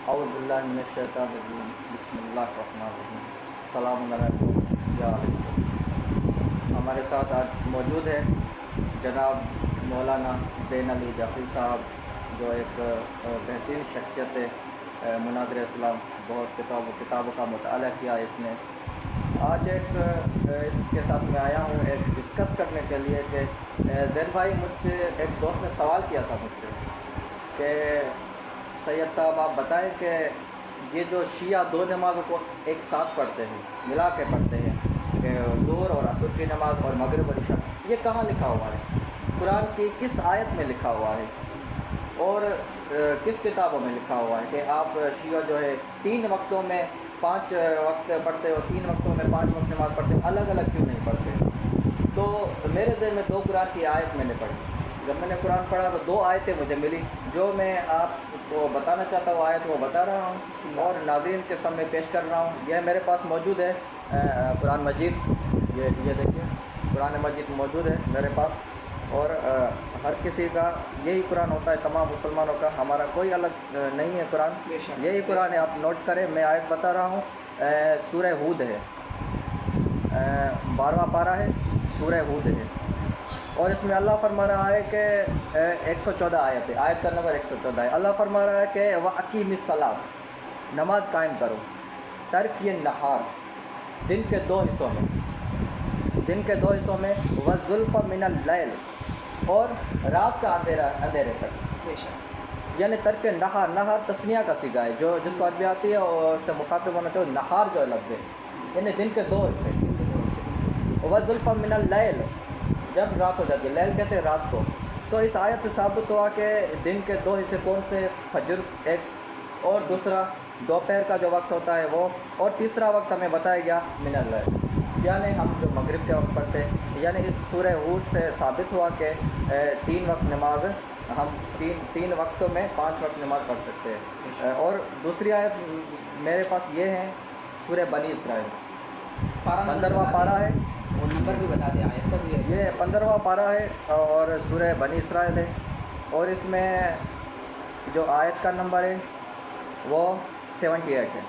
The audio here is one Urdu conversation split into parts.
اعوذ باللہ من الشیطان الرجیم بسم اللہ الرحمن الرحیم السلام علیکم یا ہمارے ساتھ آج موجود ہے جناب مولانا دین علی جعفری صاحب، جو ایک بہترین شخصیت ہے، مناظر اسلام، بہت کتابوں کا مطالعہ کیا اس نے۔ آج اس کے ساتھ میں آیا ہوں ایک ڈسکس کرنے کے لیے کہ زین بھائی، ایک دوست نے سوال کیا تھا مجھ سے کہ سید صاحب آپ بتائیں کہ یہ جو شیعہ دو نمازوں کو ایک ساتھ پڑھتے ہیں، ملا کے پڑھتے ہیں کہ ظہر اور عصر کی نماز اور مغرب اور عشاء، یہ کہاں لکھا ہوا ہے؟ قرآن کی کس آیت میں لکھا ہوا ہے اور کس کتابوں میں لکھا ہوا ہے کہ آپ شیعہ جو ہے 3 وقتوں میں 5 وقت پڑھتے ہو، 3 وقتوں میں 5 وقت نماز پڑھتے ہو، الگ الگ کیوں نہیں پڑھتے؟ تو میرے ذہن میں 2 قرآن کی آیت میں نے پڑھی۔ جب میں نے قرآن پڑھا تو 2 آیتیں مجھے ملی، جو میں آپ کو بتانا چاہتا ہوں آیت وہ بتا رہا ہوں اور ناظرین کے سامنے پیش کر رہا ہوں۔ یہ میرے پاس موجود ہے قرآن مجید، یہ دیکھیے قرآن مجید موجود ہے میرے پاس، اور ہر کسی کا یہی قرآن ہوتا ہے، تمام مسلمانوں کا، ہمارا کوئی الگ نہیں ہے قرآن، یہی قرآن ہے۔ آپ نوٹ کریں، میں آیت بتا رہا ہوں، سورہ ہود ہے، 12واں پارہ ہے، سورہ ہود ہے، اور اس میں اللہ فرما رہا ہے کہ 114 آیت ہے، آیت کا نمبر 114 ہے۔ اللہ فرما رہا ہے کہ وَأَقِیمِ الصَّلَاةَ، نماز قائم کرو، طرفی النہار، دن کے 2 حصوں میں، دن کے 2 حصوں میں، وَالزُّلْفَ مِنَ اللَّيْلِ، اور رات کا اندھیرے تک، یعنی طرف نہار، نہار تسنیہ کا صیغہ ہے، جو جس کو عربی آتی ہے اور اس سے مخاطب ہونا چاہیے، نہار جو لفظ ہے، یعنی دن کے 2 حصے، وَالزُّلْفَ مِنَ اللَّيْلِ، جب رات ہو جاتی ہے، لیل کہتے ہیں رات کو۔ تو اس آیت سے ثابت ہوا کہ دن کے 2 حصے کون سے؟ فجر ایک، اور دوسرا دوپہر کا جو وقت ہوتا ہے وہ، اور تیسرا وقت ہمیں بتایا گیا من اللیل، یعنی ہم جو مغرب کے وقت پڑھتے ہیں۔ یعنی اس سورہ ہود سے ثابت ہوا کہ 3 وقت نماز ہم 3 وقتوں میں 5 وقت نماز پڑھ سکتے ہیں۔ اور دوسری آیت میرے پاس یہ ہے، سورہ بنی اسرائیل، 15واں پارہ ہے، وہ نمبر بھی بتا دیں آیت کا بھی ہے۔ یہ 15واں پارہ ہے اور سورہ بنی اسرائیل ہے، اور اس میں جو آیت کا نمبر ہے وہ 78 ہے۔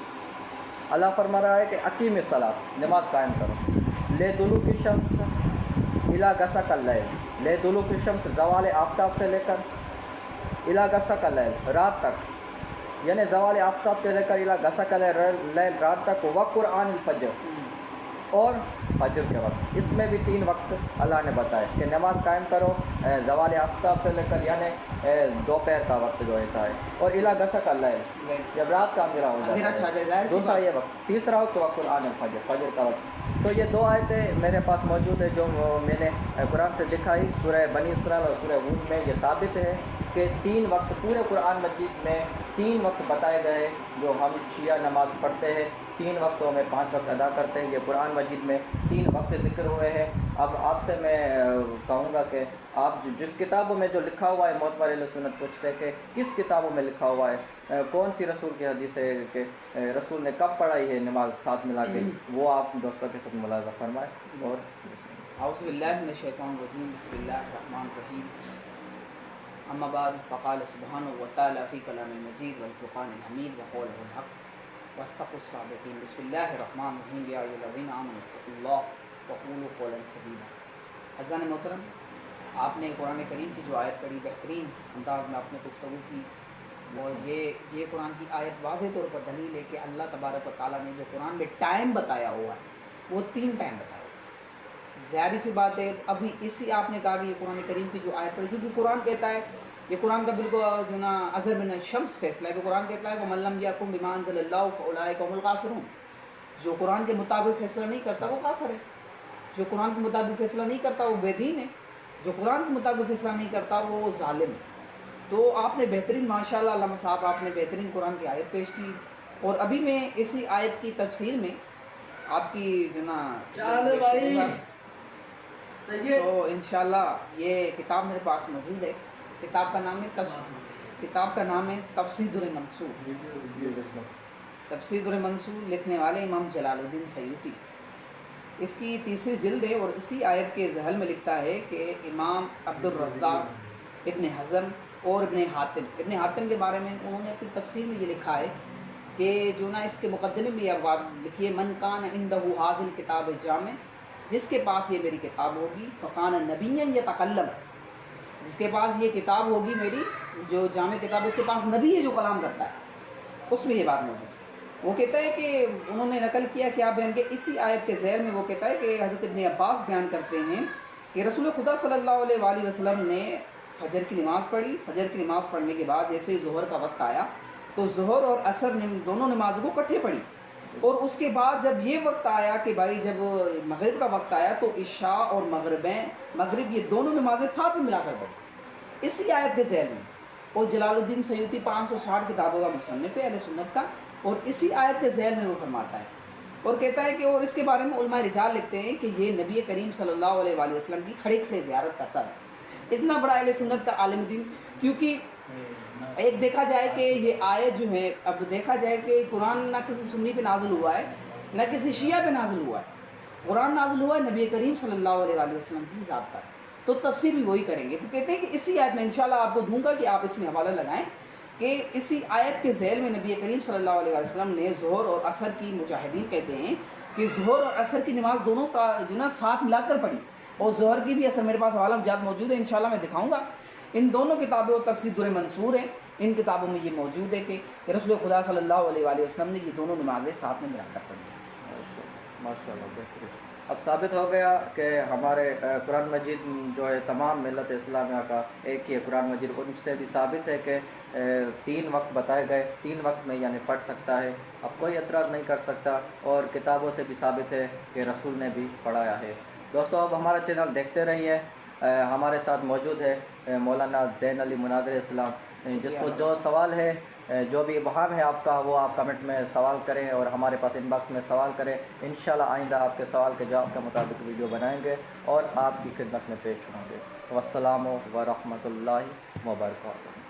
اللہ فرما رہا ہے کہ اقیم الصلاۃ، نماز قائم کرو، لے دلوک الشمس الی غسق اللیل، لے دلوک الشمس، زوال آفتاب سے لے کر الی غسق اللیل، رات تک، یعنی زوال آفتاب سے لے کر الی غسق اللیل، رات تک، وقرآن الفجر، اور فجر کے وقت، اس میں بھی 3 وقت اللہ نے بتائے کہ نماز قائم کرو زوال آفتاب سے لے کر، یعنی دوپہر کا وقت جو ہوتا ہے، اور الی غسق اللیل، جب رات کا اندھیرا ہو جاتا ہے، دوسرا یہ وقت، تیسرا وقت وقرآن الفجر، فجر کا وقت۔ تو یہ 2 آیتیں میرے پاس موجود ہے جو میں نے قرآن سے دکھائی، سورہ بنی اسرائیل اور سورہ ہود میں۔ یہ ثابت ہے کہ 3 وقت پورے قرآن مجید میں 3 وقت بتائے گئے جو ہم شیعہ نماز پڑھتے ہیں، 3 وقتوں میں 5 وقت ادا کرتے ہیں۔ یہ قرآن مجید میں 3 وقت ذکر ہوئے ہیں۔ اب آپ سے میں کہوں گا کہ آپ جس کتابوں میں جو لکھا ہوا ہے، معتبر اہل سنت پوچھتے ہیں کہ کس کتابوں میں لکھا ہوا ہے، کون سی رسول کی حدیث ہے کہ رسول نے کب پڑھائی ہے نماز ساتھ ملا کے، وہ آپ دوستوں کے ساتھ ملاحظہ فرمائیں۔ اور اعوذ باللہ من الشیطان الرجیم، بسم اللہ الرحمن الرحیم، اما بعد، فقال سبحانہ وتعالی فی کلام المجید والفرقان الحمید وقولہ الحق واصدق الصادقین، بسم اللہ الرحمن الرحیم، یا ایھا الذین آمنوا اتقوا اللہ وقولوا قولا سدیدا۔ عزیزان محترم، آپ نے قرآن کریم کی جو آیت پڑھی، بہترین انداز میں آپ نے گفتگو کی، اور یہ قرآن کی آیت واضح طور پر دلیل ہے کہ اللہ تبارک و تعالیٰ نے جو قرآن میں ٹائم بتایا ہوا ہے وہ 3 ٹائم بتایا ہوا ہے۔ ظاہری سی بات ہے، ابھی اسی آپ نے کہا کہ یہ قرآن کریم کی جو آیت پڑھی، کیونکہ قرآن کہتا ہے، یہ قرآن کا بالکل جو نا اظہر من الشمس فیصلہ ہے کہ قرآن کہتا ہے وَمَن لَّمْ يَحْكُم بِمَا أَنزَلَ اللَّهُ فَأُولَٰئِكَ هُمُ الْكَافِرُونَ، جو قرآن کے مطابق فیصلہ نہیں کرتا وہ کافر ہے، جو قرآن کے مطابق فیصلہ نہیں کرتا وہ بے دین ہے، جو قرآن کے مطابق فیصلہ نہیں کرتا وہ ظالم ہے۔ تو آپ نے بہترین، ماشاءاللہ علامہ صاحب، آپ نے بہترین قرآن کی آیت پیش کی، اور ابھی میں اسی آیت کی تفسیر میں آپ کی جو نا تو انشاءاللہ یہ کتاب میرے پاس موجود ہے۔ کتاب کا نام ہے تفسیر در منصور، تفسیر در منصور، لکھنے والے امام جلال الدین سیوطی۔ اس کی 3ری جلد ہے، اور اسی آیت کے ذیل میں لکھتا ہے کہ امام عبد الرزاق ابن حزم اور ابن حاتم کے بارے میں انہوں نے اپنی تفسیر میں یہ لکھا ہے کہ جو نا اس کے مقدمے میں یہ بات لکھی ہے، من کان عندہ حاضل کتاب جامع، جس کے پاس یہ میری کتاب ہوگی، فکان نبیا یتکلم، جس کے پاس یہ کتاب ہوگی میری جو جامع کتاب ہے، اس کے پاس نبی ہے جو کلام کرتا ہے، اس میں یہ بات موجود ہے۔ وہ کہتا ہے کہ انہوں نے نقل کیا کیا بیان کہ اسی آیت کے ذیل میں وہ کہتا ہے کہ حضرت ابن عباس بیان کرتے ہیں کہ رسول خدا صلی اللہ علیہ وآلہ وسلم نے فجر کی نماز پڑھی، فجر کی نماز پڑھنے کے بعد جیسے ہی ظہر کا وقت آیا تو ظہر اور عصر دونوں نمازوں کو اکٹھے پڑھی، اور اس کے بعد جب یہ وقت آیا کہ بھائی جب مغرب کا وقت آیا تو عشاء اور مغرب یہ دونوں نمازیں ساتھ میں ملا کر پڑھی اسی آیت کے ذیل میں۔ اور جلال الدین سیوطی 560 کتابوں کا مصنف ہے اہل سنت کا، اور اسی آیت کے ذیل میں وہ فرماتا ہے اور کہتا ہے کہ اور اس کے بارے میں علماء رجال لکھتے ہیں کہ یہ نبی کریم صلی اللہ علیہ وآلہ وسلم کی کھڑے کھڑے زیارت کرتا ہے، اتنا بڑا اہل سنت کا عالم دین۔ کیونکہ ایک دیکھا جائے کہ یہ آیت جو ہے، اب دیکھا جائے کہ قرآن نہ کسی سنی پہ نازل ہوا ہے نہ کسی شیعہ پہ نازل ہوا ہے، قرآن نازل ہوا ہے نبی کریم صلی اللہ علیہ وآلہ وسلم کی ذات پر، تو تفسیر بھی وہی کریں گے۔ تو کہتے ہیں کہ اسی آیت میں انشاءاللہ آپ کو دوں گا کہ آپ اس میں حوالہ لگائیں کہ اسی آیت کے ذیل میں نبی کریم صلی اللہ علیہ وسلم نے ظہر اور عصر کی، مجاہدین کہتے ہیں کہ ظہر اور عصر کی نماز دونوں کا جو نا ساتھ ملا کر پڑھی، اور ظہر کی بھی اثر میرے پاس حوالہ جات موجود ہے، انشاءاللہ میں دکھاؤں گا۔ ان دونوں کتابوں تفسیر در منصور ہیں، ان کتابوں میں یہ موجود ہے کہ رسول خدا صلی اللہ علیہ وآلہ وسلم نے یہ دونوں نمازیں ساتھ میں ملا کر پڑھی۔ ماشاء اللہ بہترین۔ اب ثابت ہو گیا کہ ہمارے قرآن مجید جو ہے تمام ملت اسلامیہ کا ایک ہی ہے قرآن مجید، ان سے بھی ثابت ہے کہ 3 وقت بتائے گئے، 3 وقت میں یعنی پڑھ سکتا ہے، اب کوئی اعتراض نہیں کر سکتا، اور کتابوں سے بھی ثابت ہے کہ رسول نے بھی پڑھایا ہے۔ دوستو اب ہمارا چینل دیکھتے رہیے، ہمارے ساتھ موجود ہے مولانا زین علی مناظر اسلام، جس کو جو سوال ہے، جو بھی ابہام ہے آپ کا، وہ آپ کمنٹ میں سوال کریں اور ہمارے پاس ان باکس میں سوال کریں، انشاءاللہ آئندہ آپ کے سوال کے جواب کے مطابق ویڈیو بنائیں گے اور آپ کی خدمت میں پیش ہوں گے۔ والسلام ورحمۃ اللہ وبرکاتہ۔